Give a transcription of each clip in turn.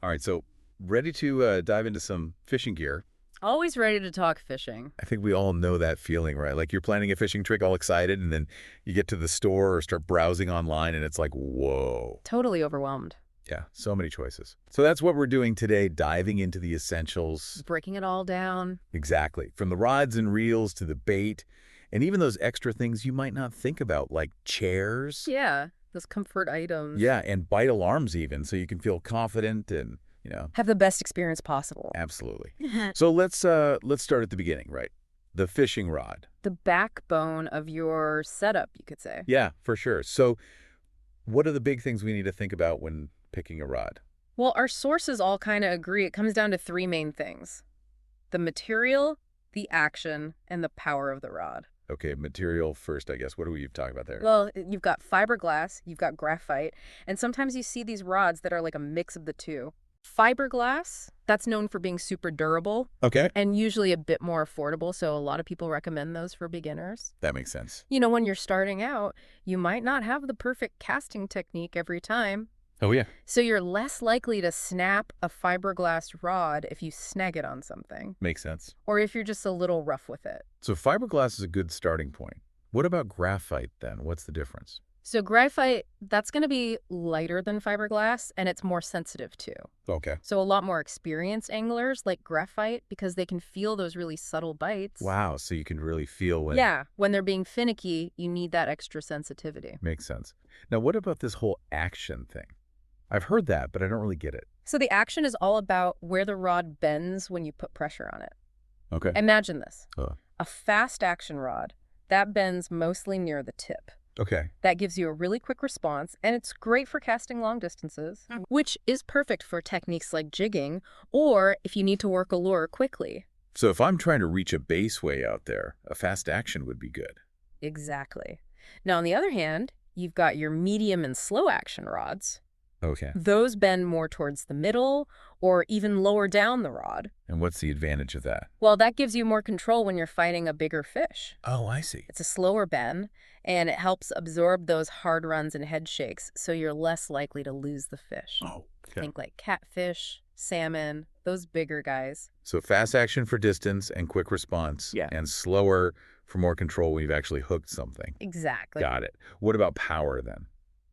All right, so ready to dive into some fishing gear. Always ready to talk fishing. I think we all know that feeling, right? Like you're planning a fishing trip all excited, and then you get to the store or start browsing online, and it's like, whoa. Totally overwhelmed. Yeah, so many choices. So that's what we're doing today, diving into the essentials. Breaking it all down. Exactly. From the rods and reels to the bait, and even those extra things you might not think about, like chairs. Yeah, those comfort items. Yeah, and bite alarms even, so you can feel confident and. Have the best experience possible. Absolutely. So let's start at the beginning, right? The fishing rod. The backbone of your setup, you could say. Yeah, for sure. So what are the big things we need to think about when picking a rod? Well, our sources all kind of agree. It comes down to three main things: the material, the action, and the power of the rod. Okay, material first, I guess. What are we talking about there? Well, you've got fiberglass, you've got graphite, and sometimes you see these rods that are like a mix of the two. Fiberglass, that's known for being super durable Okay. and usually a bit more affordable, so a lot of people recommend those for beginners. That makes sense. When you're starting out, you might not have the perfect casting technique every time, Oh, yeah. so you're less likely to snap a fiberglass rod if you snag it on something, Makes sense. or if you're just a little rough with it. So fiberglass is a good starting point. What about graphite then? What's the difference? So graphite, that's going to be lighter than fiberglass, and it's more sensitive too. Okay. So a lot more experienced anglers like graphite because they can feel those really subtle bites. Wow, so you can really feel when... Yeah, when they're being finicky, you need that extra sensitivity. Makes sense. Now, what about this whole action thing? I've heard that, but I don't really get it. So the action is all about where the rod bends when you put pressure on it. Okay. Imagine this. Uh. A fast action rod, that bends mostly near the tip. Okay. That gives you a really quick response, and it's great for casting long distances, which is perfect for techniques like jigging or if you need to work a lure quickly. So if I'm trying to reach a baseway out there, a fast action would be good. Exactly. Now, on the other hand, you've got your medium and slow action rods. Okay. Those bend more towards the middle or even lower down the rod. And what's the advantage of that? Well, that gives you more control when you're fighting a bigger fish. Oh, I see. It's a slower bend, and it helps absorb those hard runs and head shakes, so you're less likely to lose the fish. Oh, okay. Think like catfish, salmon, those bigger guys. So fast action for distance and quick response. Yeah. And slower for more control when you've actually hooked something. Exactly. Got it. What about power then?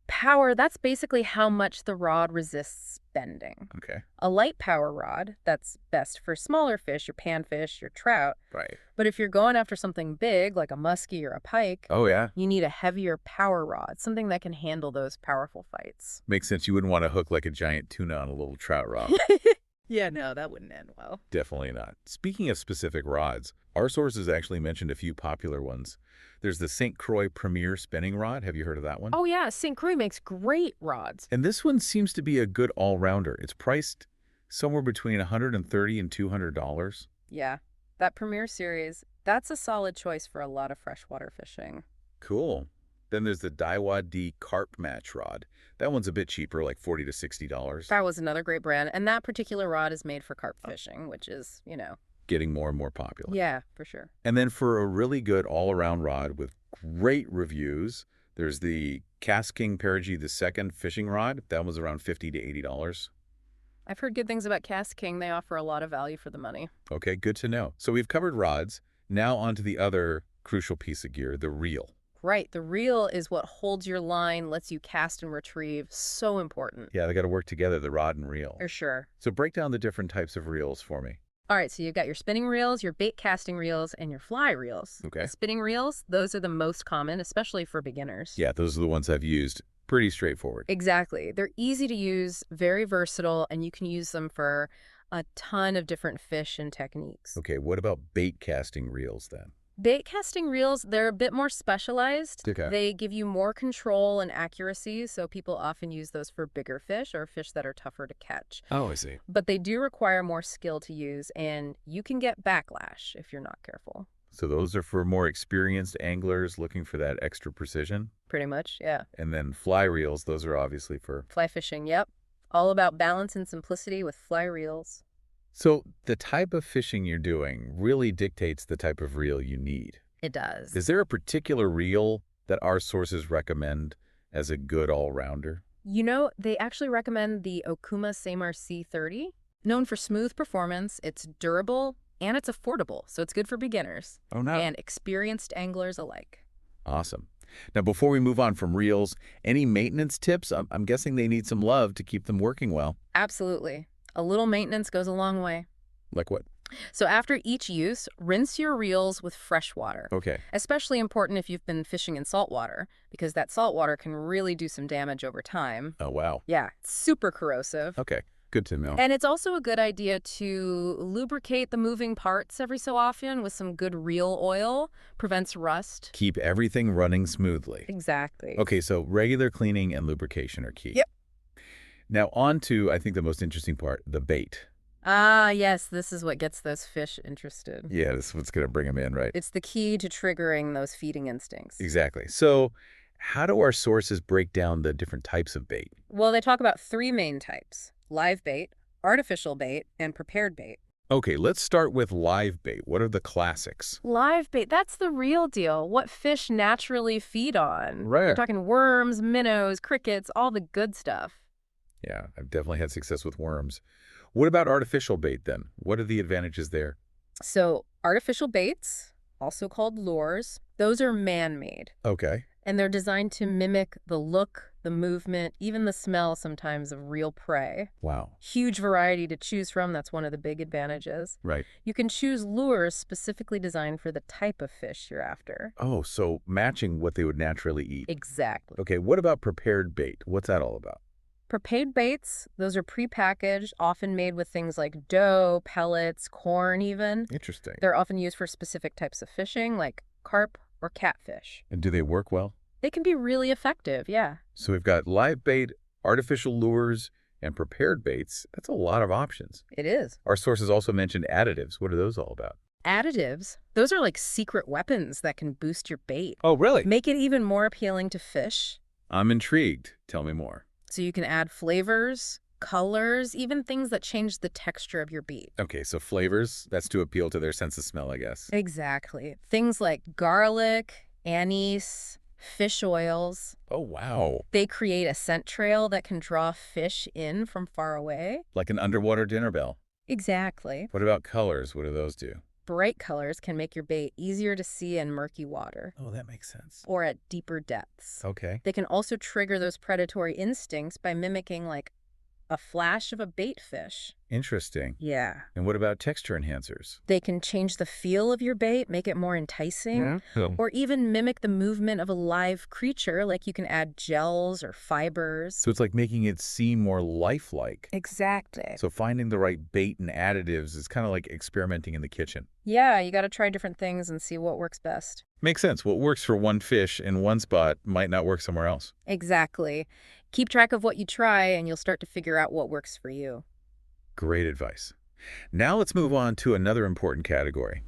Power, that's basically how much the rod resists bending. Okay. A light power rod, that's best for smaller fish, your panfish, your trout. Right. But if you're going after something big, like a muskie or a pike, Oh, yeah. you need a heavier power rod, something that can handle those powerful fights. Makes sense. You wouldn't want to hook like a giant tuna on a little trout rod. Yeah, no, that wouldn't end well. Definitely not. Speaking of specific rods, our sources actually mentioned a few popular ones. There's the St. Croix Premier spinning rod. Have you heard of that one? Oh, yeah, St. Croix makes great rods. And this one seems to be a good all-rounder. It's priced somewhere between $130 and $200. Yeah, that Premier series, that's a solid choice for a lot of freshwater fishing. Cool. Then there's the Daiwa D Carp Match rod. That one's a bit cheaper, like $40 to $60. That was another great brand, and that particular rod is made for carp fishing, which is, Getting more and more popular. Yeah, for sure. And then for a really good all-around rod with great reviews, there's the Cast King Perigee II fishing rod. That was around $50 to $80. I've heard good things about Cast King. They offer a lot of value for the money. Okay, good to know. So we've covered rods. Now on to the other crucial piece of gear, the reel. Right. The reel is what holds your line, lets you cast and retrieve. So important. Yeah, they got to work together, the rod and reel. For sure. So break down the different types of reels for me. All right, so you've got your spinning reels, your bait casting reels, and your fly reels. Okay. The spinning reels, those are the most common, especially for beginners. Yeah, those are the ones I've used. Pretty straightforward. Exactly. They're easy to use, very versatile, and you can use them for a ton of different fish and techniques. Okay, what about bait casting reels then? Bait casting reels, they're a bit more specialized. Okay. They give you more control and accuracy, so people often use those for bigger fish or fish that are tougher to catch. Oh, I see. But they do require more skill to use, and you can get backlash if you're not careful. So those are for more experienced anglers looking for that extra precision? Pretty much, yeah. And then fly reels, those are obviously for... Fly fishing, yep. All about balance and simplicity with fly reels. So the type of fishing you're doing really dictates the type of reel you need. It does. Is there a particular reel that our sources recommend as a good all-rounder? They actually recommend the Okuma Samar C30. Known for smooth performance, it's durable, and it's affordable, so it's good for beginners Oh, no. and experienced anglers alike. Awesome. Now, before we move on from reels, any maintenance tips? I'm guessing they need some love to keep them working well. Absolutely. A little maintenance goes a long way. Like what? So after each use, rinse your reels with fresh water. Okay. Especially important if you've been fishing in salt water, because that salt water can really do some damage over time. Oh, wow. Yeah, it's super corrosive. Okay. Good to know. And it's also a good idea to lubricate the moving parts every so often with some good reel oil. Prevents rust. Keep everything running smoothly. Exactly. Okay, so regular cleaning and lubrication are key. Yep. Now, on to, I think, the most interesting part, the bait. Ah, yes, this is what gets those fish interested. Yeah, this is what's going to bring them in, right? It's the key to triggering those feeding instincts. Exactly. So how do our sources break down the different types of bait? Well, they talk about three main types: live bait, artificial bait, and prepared bait. Okay, let's start with live bait. What are the classics? Live bait, that's the real deal. What fish naturally feed on. Right. We're talking worms, minnows, crickets, all the good stuff. Yeah, I've definitely had success with worms. What about artificial bait then? What are the advantages there? So artificial baits, also called lures, those are man-made. Okay. And they're designed to mimic the look, the movement, even the smell sometimes of real prey. Wow. Huge variety to choose from. That's one of the big advantages. Right. You can choose lures specifically designed for the type of fish you're after. Oh, so matching what they would naturally eat. Exactly. Okay, what about prepared bait? What's that all about? Prepared baits, those are prepackaged, often made with things like dough, pellets, corn even. Interesting. They're often used for specific types of fishing, like carp or catfish. And do they work well? They can be really effective, yeah. So we've got live bait, artificial lures, and prepared baits. That's a lot of options. It is. Our sources also mentioned additives. What are those all about? Additives, those are like secret weapons that can boost your bait. Oh, really? Make it even more appealing to fish. I'm intrigued. Tell me more. So you can add flavors, colors, even things that change the texture of your bait. Okay, so flavors, that's to appeal to their sense of smell, I guess. Exactly. Things like garlic, anise, fish oils. Oh, wow. They create a scent trail that can draw fish in from far away. Like an underwater dinner bell. Exactly. What about colors? What do those do? Bright colors can make your bait easier to see in murky water Oh, that makes sense. or at deeper depths. Okay. They can also trigger those predatory instincts by mimicking like a flash of a bait fish. Interesting. Yeah. And what about texture enhancers? They can change the feel of your bait, make it more enticing, or even mimic the movement of a live creature, like you can add gels or fibers. So it's like making it seem more lifelike. Exactly. So finding the right bait and additives is kind of like experimenting in the kitchen. Yeah, you got to try different things and see what works best. Makes sense. What works for one fish in one spot might not work somewhere else. Exactly. Keep track of what you try and you'll start to figure out what works for you. Great advice. Now let's move on to another important category.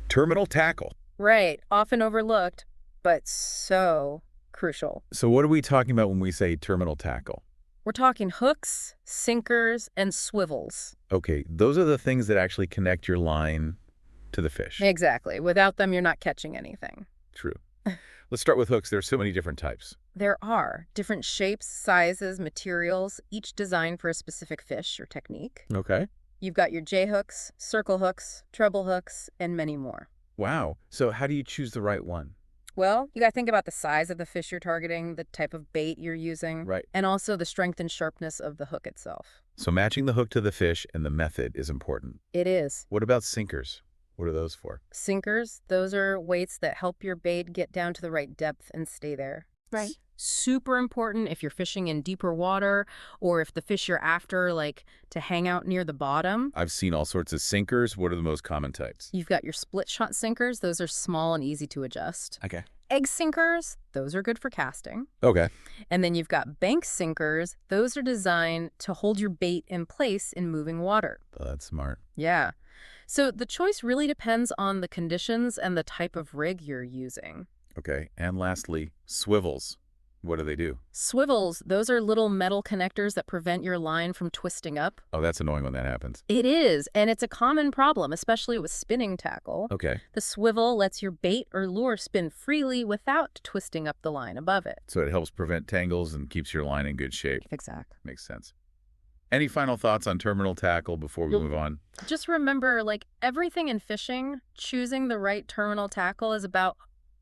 Terminal tackle. Right. Often overlooked, but so crucial. So what are we talking about when we say terminal tackle? We're talking hooks, sinkers, and swivels. Okay, those are the things that actually connect your line to the fish. Exactly. Without them, you're not catching anything. True. Let's start with hooks. There's so many different types. There are different shapes, sizes, materials, each designed for a specific fish or technique. Okay. You've got your J-hooks, circle hooks, treble hooks, and many more. Wow. So how do you choose the right one? Well, you got to think about the size of the fish you're targeting, the type of bait you're using, Right. and also the strength and sharpness of the hook itself. So matching the hook to the fish and the method is important. It is. What about sinkers? What are those for? Sinkers, those are weights that help your bait get down to the right depth and stay there. Right. Super important if you're fishing in deeper water or if the fish you're after like to hang out near the bottom. I've seen all sorts of sinkers. What are the most common types? You've got your split shot sinkers. Those are small and easy to adjust. Okay. Egg sinkers, those are good for casting. Okay. And then you've got bank sinkers. Those are designed to hold your bait in place in moving water. Oh, that's smart. Yeah. So the choice really depends on the conditions and the type of rig you're using. Okay. And lastly, swivels. What do they do? Swivels, those are little metal connectors that prevent your line from twisting up. Oh, that's annoying when that happens. It is, and it's a common problem, especially with spinning tackle. Okay. The swivel lets your bait or lure spin freely without twisting up the line above it. So it helps prevent tangles and keeps your line in good shape. Exactly. Makes sense. Any final thoughts on terminal tackle before we move on? Just remember, like everything in fishing, choosing the right terminal tackle is about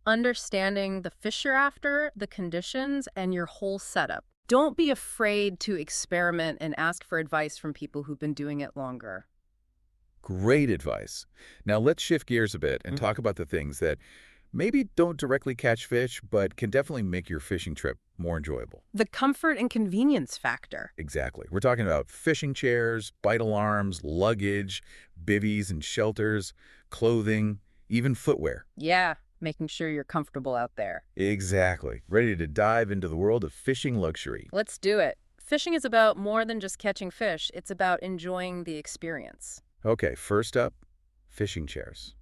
understanding the fish you're after, the conditions, and your whole setup. Don't be afraid to experiment and ask for advice from people who've been doing it longer. Great advice. Now let's shift gears a bit and talk about the things that maybe don't directly catch fish, but can definitely make your fishing trip more enjoyable. The comfort and convenience factor. Exactly. We're talking about fishing chairs, bite alarms, luggage, bivvies and shelters, clothing, even footwear. Yeah, making sure you're comfortable out there. Exactly. Ready to dive into the world of fishing luxury. Let's do it. Fishing is about more than just catching fish. It's about enjoying the experience. Okay, first up, fishing chairs.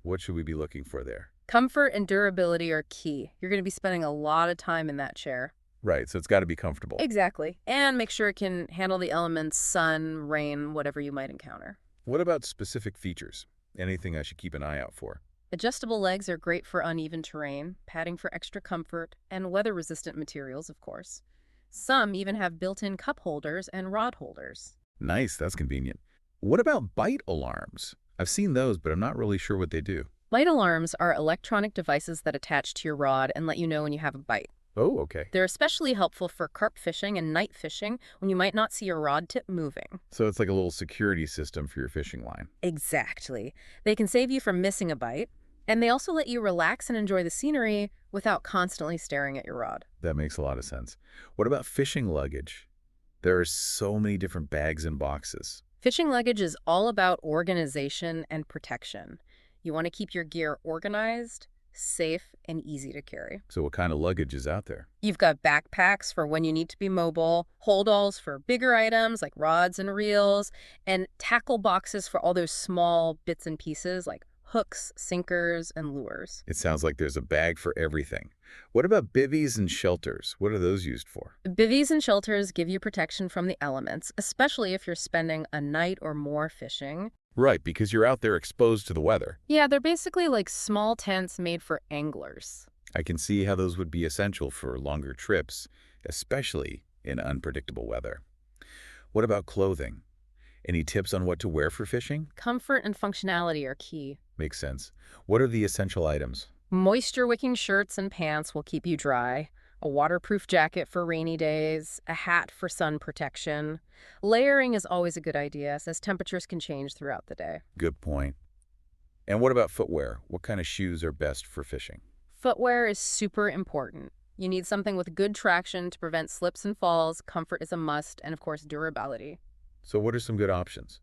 What should we be looking for there? Comfort and durability are key. You're going to be spending a lot of time in that chair. Right, so it's got to be comfortable. Exactly. And make sure it can handle the elements, sun, rain, whatever you might encounter. What about specific features? Anything I should keep an eye out for? Adjustable legs are great for uneven terrain, padding for extra comfort, and weather-resistant materials, of course. Some even have built-in cup holders and rod holders. Nice, that's convenient. What about bite alarms? I've seen those, but I'm not really sure what they do. Bite alarms are electronic devices that attach to your rod and let you know when you have a bite. Oh, okay. They're especially helpful for carp fishing and night fishing when you might not see your rod tip moving. So it's like a little security system for your fishing line. Exactly. They can save you from missing a bite, and they also let you relax and enjoy the scenery without constantly staring at your rod. That makes a lot of sense. What about fishing luggage? There are so many different bags and boxes. Fishing luggage is all about organization and protection. You want to keep your gear organized, safe, and easy to carry. So what kind of luggage is out there? You've got backpacks for when you need to be mobile, hold-alls for bigger items like rods and reels, and tackle boxes for all those small bits and pieces like hooks, sinkers, and lures. It sounds like there's a bag for everything. What about bivvies and shelters? What are those used for? Bivvies and shelters give you protection from the elements, especially if you're spending a night or more fishing. Right, because you're out there exposed to the weather. Yeah, they're basically like small tents made for anglers. I can see how those would be essential for longer trips, especially in unpredictable weather. What about clothing? Any tips on what to wear for fishing? Comfort and functionality are key. Makes sense. What are the essential items? Moisture-wicking shirts and pants will keep you dry. A waterproof jacket for rainy days, a hat for sun protection. Layering is always a good idea, as temperatures can change throughout the day. Good point. And what about footwear? What kind of shoes are best for fishing? Footwear is super important. You need something with good traction to prevent slips and falls. Comfort is a must, and of course, durability. So what are some good options?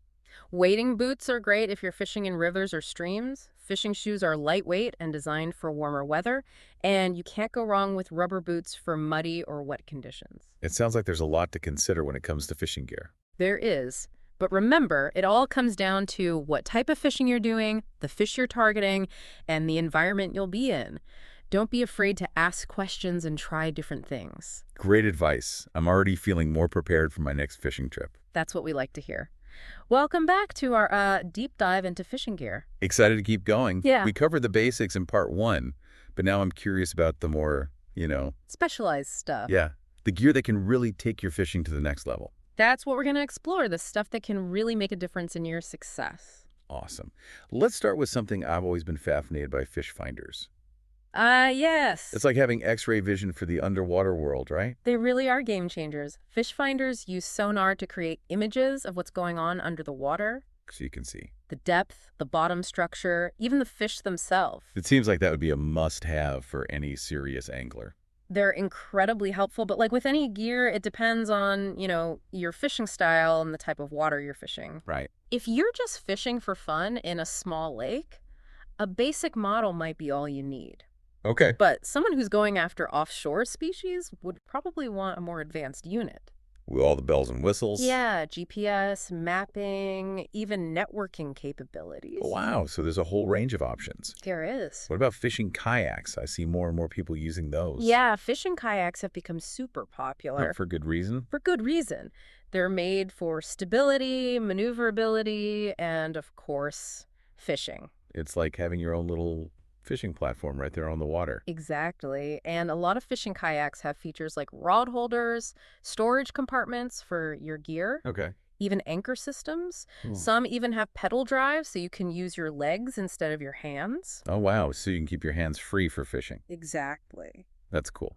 Wading boots are great if you're fishing in rivers or streams. Fishing shoes are lightweight and designed for warmer weather, and you can't go wrong with rubber boots for muddy or wet conditions. It sounds like there's a lot to consider when it comes to fishing gear. There is. But remember, it all comes down to what type of fishing you're doing, the fish you're targeting, and the environment you'll be in. Don't be afraid to ask questions and try different things. Great advice. I'm already feeling more prepared for my next fishing trip. That's what we like to hear. Welcome back to our deep dive into fishing gear. Excited to keep going. Yeah. We covered the basics in part 1, but now I'm curious about the more, Specialized stuff. yeah, the gear that can really take your fishing to the next level. That's what we're going to explore, the stuff that can really make a difference in your success. Awesome. Let's start with something I've always been fascinated by: fish finders. Yes. It's like having X-ray vision for the underwater world, right? They really are game changers. Fish finders use sonar to create images of what's going on under the water. So you can see. The depth, the bottom structure, even the fish themselves. It seems like that would be a must-have for any serious angler. They're incredibly helpful, but like with any gear, it depends on, your fishing style and the type of water you're fishing. Right. If you're just fishing for fun in a small lake, a basic model might be all you need. Okay. But someone who's going after offshore species would probably want a more advanced unit. With all the bells and whistles. Yeah, GPS, mapping, even networking Oh, capabilities. wow, so there's a whole range of options. There is. What about fishing kayaks? I see more and more people using those. Yeah, fishing kayaks have become super Oh, popular for good reason? for good reason. They're made for stability, maneuverability, and of course, fishing. It's like having your own little fishing platform right there on the water. Exactly. And a lot of fishing kayaks have features like rod holders, storage compartments for your gear, Okay. even anchor systems. Hmm. Some even have pedal drives so you can use your legs instead of your hands. Oh, wow, so you can keep your hands free for fishing. Exactly. That's cool.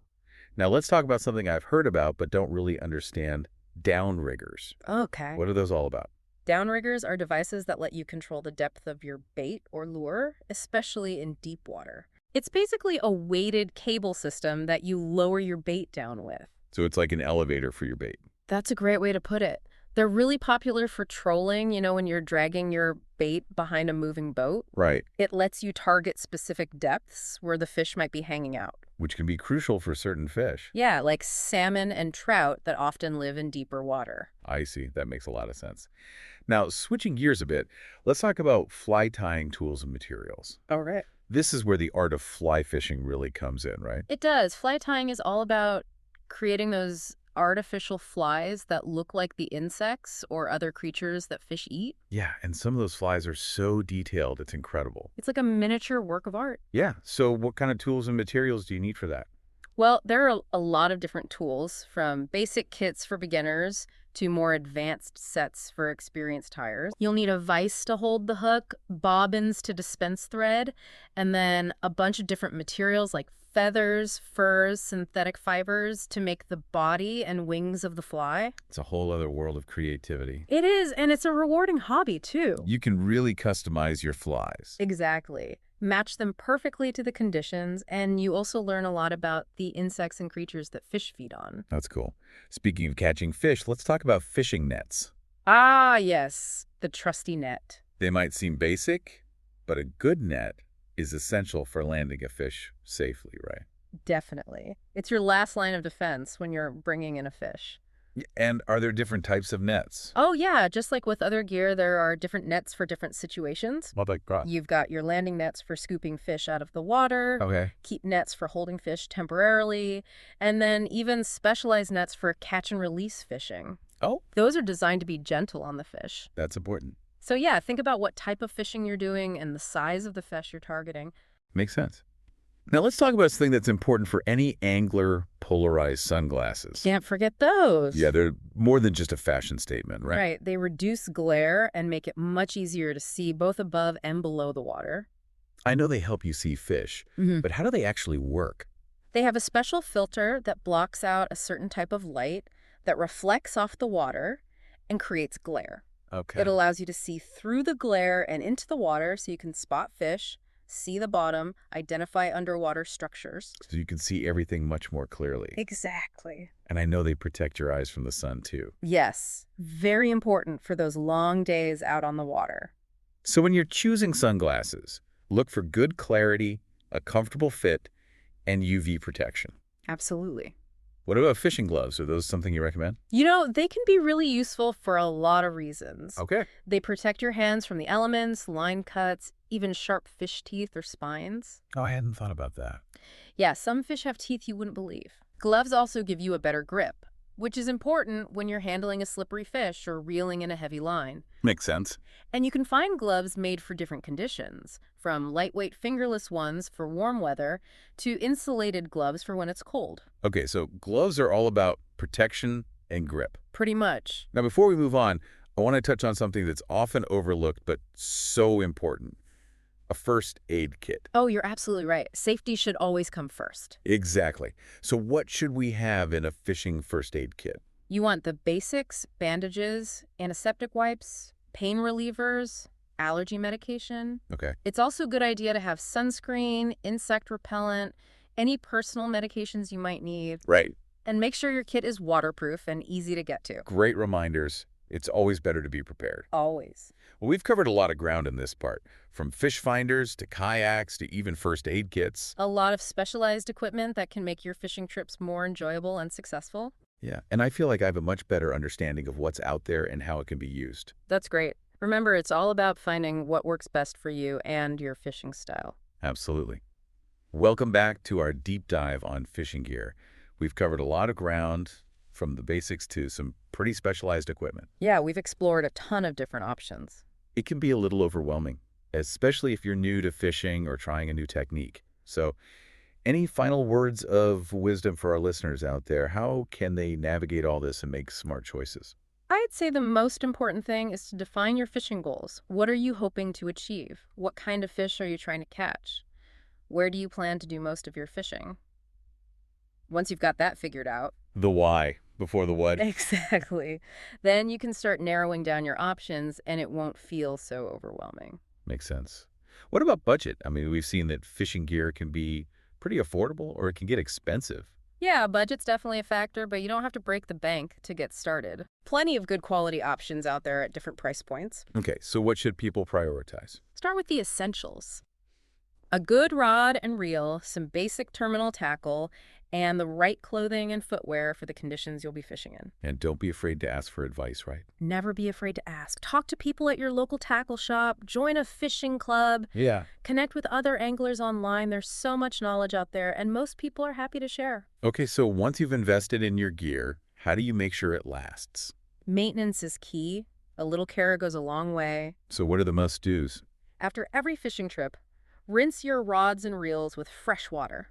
Now let's talk about something I've heard about but don't really understand, downriggers. Okay. What are those all about? Downriggers are devices that let you control the depth of your bait or lure, especially in deep water. It's basically a weighted cable system that you lower your bait down with. So it's like an elevator for your bait. That's a great way to put it. They're really popular for trolling, when you're dragging your bait behind a moving boat. Right, It lets you target specific depths where the fish might be hanging out. which can be crucial for certain fish. Yeah, like salmon and trout that often live in deeper water. I see. That makes a lot of sense. Now, switching gears a bit, let's talk about fly tying tools and materials. All right. This is where the art of fly fishing really comes in, right? It does. Fly tying is all about creating those artificial flies that look like the insects or other creatures that fish eat. Yeah, and some of those flies are so detailed, it's incredible. It's like a miniature work of art. Yeah, so what kind of tools and materials do you need for that? Well, there are a lot of different tools, from basic kits for beginners to more advanced sets for experienced tyers. You'll need a vise to hold the hook, bobbins to dispense thread, and then a bunch of different materials like feathers, furs, synthetic fibers to make the body and wings of the fly. It's a whole other world of creativity. It is, and it's a rewarding hobby, too. You can really customize your flies. Exactly. Match them perfectly to the conditions, and you also learn a lot about the insects and creatures that fish feed on. That's cool. Speaking of catching fish, let's talk about fishing nets. Ah, yes, the trusty net. They might seem basic, but a good net is essential for landing a fish safely, right? Definitely. It's your last line of defense when you're bringing in a fish. And are there different types of nets? Oh, yeah, just like with other gear, there are different nets for different situations. Well, like God. You've got your landing nets for scooping fish out of the water, Okay. keep nets for holding fish temporarily, and then even specialized nets for catch and release fishing. Oh, Those are designed to be gentle on the fish. that's important. So yeah, think about what type of fishing you're doing and the size of the fish you're targeting. Makes sense. Now let's talk about something that's important for any angler: polarized sunglasses. Can't forget those. Yeah, they're more than just a fashion statement, right? Right. They reduce glare and make it much easier to see both above and below the water. I know they help you see fish, but how do they actually work? They have a special filter that blocks out a certain type of light that reflects off the water and creates glare. Okay. It allows you to see through the glare and into the water so you can spot fish, see the bottom, identify underwater structures. So you can see everything much more clearly. Exactly. And I know they protect your eyes from the sun, too. Yes, very important for those long days out on the water. So when you're choosing sunglasses, look for good clarity, a comfortable fit, and UV protection. Absolutely. What about fishing gloves? Are those something you recommend? They can be really useful for a lot of reasons. Okay. They protect your hands from the elements, line cuts, even sharp fish teeth or spines. Oh, I hadn't thought about that. Yeah, some fish have teeth you wouldn't believe. Gloves also give you a better grip, which is important when you're handling a slippery fish or reeling in a heavy line. Makes sense. And you can find gloves made for different conditions, from lightweight fingerless ones for warm weather to insulated gloves for when it's cold. Okay, so gloves are all about protection and grip. Pretty much. Now, before we move on, I want to touch on something that's often overlooked but so important: a first aid kit. Oh, you're absolutely right. Safety should always come first. Exactly. So what should we have in a fishing first aid kit? You want the basics: bandages, antiseptic wipes, pain relievers, allergy medication. Okay. It's also a good idea to have sunscreen, insect repellent, any personal medications you might need, Right. and make sure your kit is waterproof and easy to get to. Great reminders. It's always better to be prepared. Always. Well, we've covered a lot of ground in this part, from fish finders to kayaks to even first aid kits. A lot of specialized equipment that can make your fishing trips more enjoyable and successful. Yeah, and I feel like I have a much better understanding of what's out there and how it can be used. That's great. Remember, it's all about finding what works best for you and your fishing style. Absolutely. Welcome back to our deep dive on fishing gear. We've covered a lot of ground, from the basics to some pretty specialized equipment. Yeah, we've explored a ton of different options. It can be a little overwhelming, especially if you're new to fishing or trying a new technique. So, any final words of wisdom for our listeners out there? How can they navigate all this and make smart choices? I'd say the most important thing is to define your fishing goals. What are you hoping to achieve? What kind of fish are you trying to catch? Where do you plan to do most of your fishing? Once you've got that figured out, The why before the what. exactly, then you can start narrowing down your options and it won't feel so overwhelming. Makes sense. What about budget? I mean, we've seen that fishing gear can be pretty affordable or it can get expensive. Yeah, budget's definitely a factor, but you don't have to break the bank to get started. Plenty of good quality options out there at different price points. Okay, so what should people prioritize? Start with the essentials. A good rod and reel, some basic terminal tackle, and the right clothing and footwear for the conditions you'll be fishing in. And don't be afraid to ask for advice, right? Never be afraid to ask. Talk to people at your local tackle shop, join a fishing club, Yeah. connect with other anglers online. There's so much knowledge out there, and most people are happy to share. Okay, so once you've invested in your gear, how do you make sure it lasts? Maintenance is key. A little care goes a long way. So what are the must-dos? After every fishing trip, rinse your rods and reels with fresh water.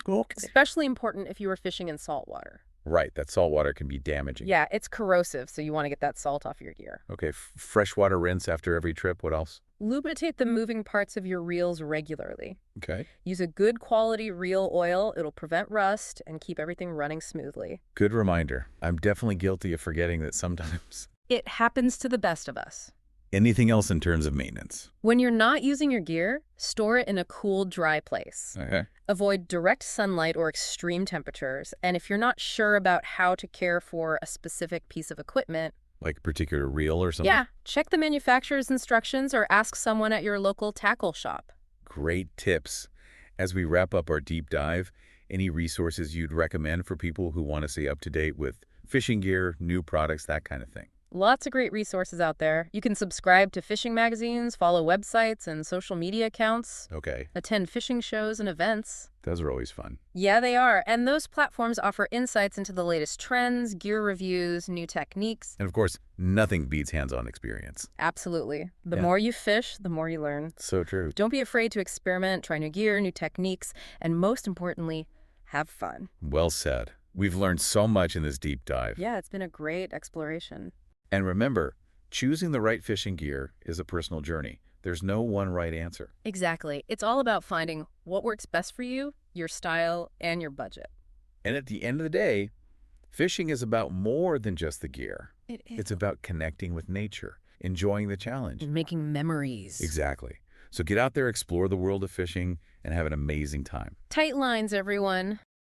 Okay. Especially important if you are fishing in salt water. Right, that salt water can be damaging. Yeah, it's corrosive, so you want to get that salt off your gear. Okay, freshwater rinse after every trip. What else? Lubricate the moving parts of your reels regularly. Okay. Use a good quality reel oil. It'll prevent rust and keep everything running smoothly. Good reminder. I'm definitely guilty of forgetting that sometimes. It happens to the best of us. Anything else in terms of maintenance? When you're not using your gear, store it in a cool, dry place. Okay. Avoid direct sunlight or extreme temperatures. And if you're not sure about how to care for a specific piece of equipment, Like a particular reel or something? yeah, check the manufacturer's instructions or ask someone at your local tackle shop. Great tips. As we wrap up our deep dive, any resources you'd recommend for people who want to stay up to date with fishing gear, new products, that kind of thing? Lots of great resources out there. You can subscribe to fishing magazines, follow websites and social media accounts, Okay, attend fishing shows and events. those are always fun. Yeah, they are. And those platforms offer insights into the latest trends, gear reviews, new techniques. And of course, nothing beats hands-on experience. Absolutely. The Yeah. more you fish, the more you learn. So true. Don't be afraid to experiment, try new gear, new techniques, and most importantly, have fun. Well said. We've learned so much in this deep dive. Yeah, it's been a great exploration. And remember, choosing the right fishing gear is a personal journey. There's no one right answer. Exactly. It's all about finding what works best for you, your style, and your budget. And at the end of the day, fishing is about more than just the gear. It is. It's about connecting with nature, enjoying the challenge. Making memories. Exactly. So get out there, explore the world of fishing, and have an amazing time. Tight lines, everyone.